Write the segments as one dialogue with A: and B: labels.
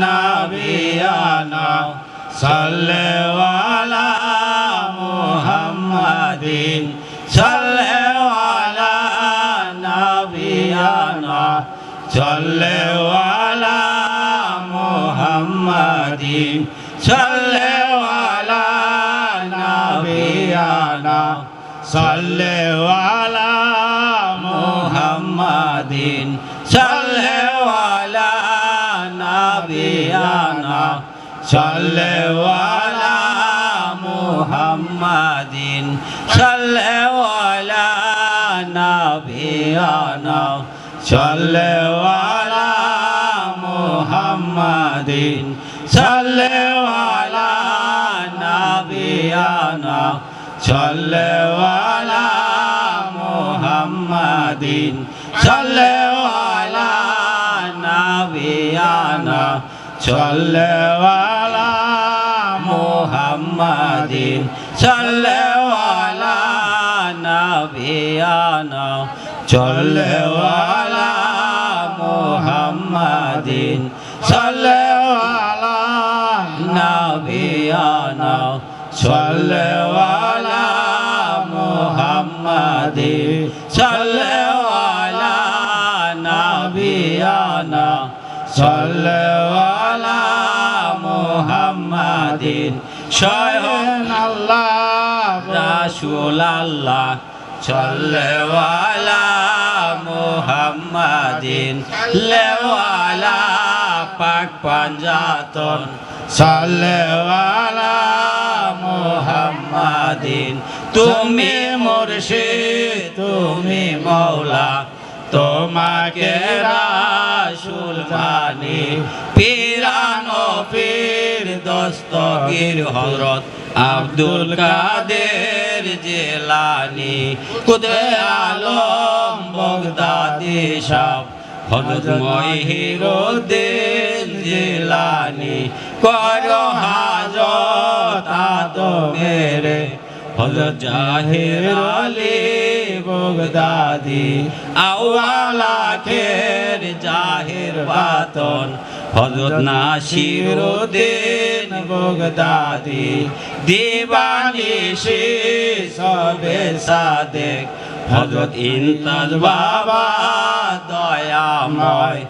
A: نبينا صل على محمد صل على نبينا صل على محمد صل على نبينا صل على محمد صل على نبينا صل على محمد صل على نبينا صل على محمد صل على نبينا صل على محمد صل على نبينا صل على محمد صل على نبينا صل على محمد صل على نبينا صل على محمد صل على نبينا صل على محمد شيخ الله رسول الله صل على محمد لولا পাক পাঞ্জাতন صل على মুহাম্মাদিন তুমি মুর্শিদ তুমি মাওলা তোমাকে রাসূল মানি পীরানো পীর দস্তগীর হযরত আব্দুল কাদের জিলানী কুদরে আলম বগদাদি শাহ হযরত মহিউদ্দিন জিলানী করো হাজত আদমের হযরত জাহির আলী বগদাদি আওয়ালাখের জাহির বাতন হযরত নাসিরউদ্দিন বগদাদি দিবানিশি সবে সাদেক হযরত ইমতাজ বাবা দয়াময়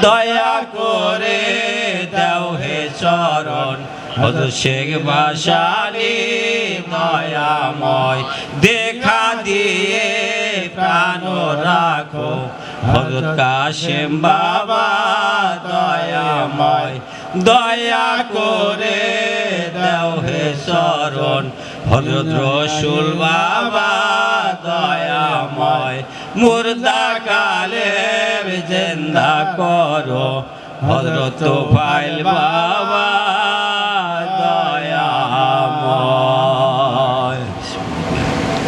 A: দয়া করে দাও হে চরণ হযরত শেখ বাশালী দয়াময় দেখা দিয়ে প্রাণ রাখো হযরত কাশেম বাবা দয়াময় দয়া করে দাও হে চরণ হযরত রসুল বাবা দয়াময় মুর্দা কালেব জিন্দা করো হযরত তোফাইল বাবা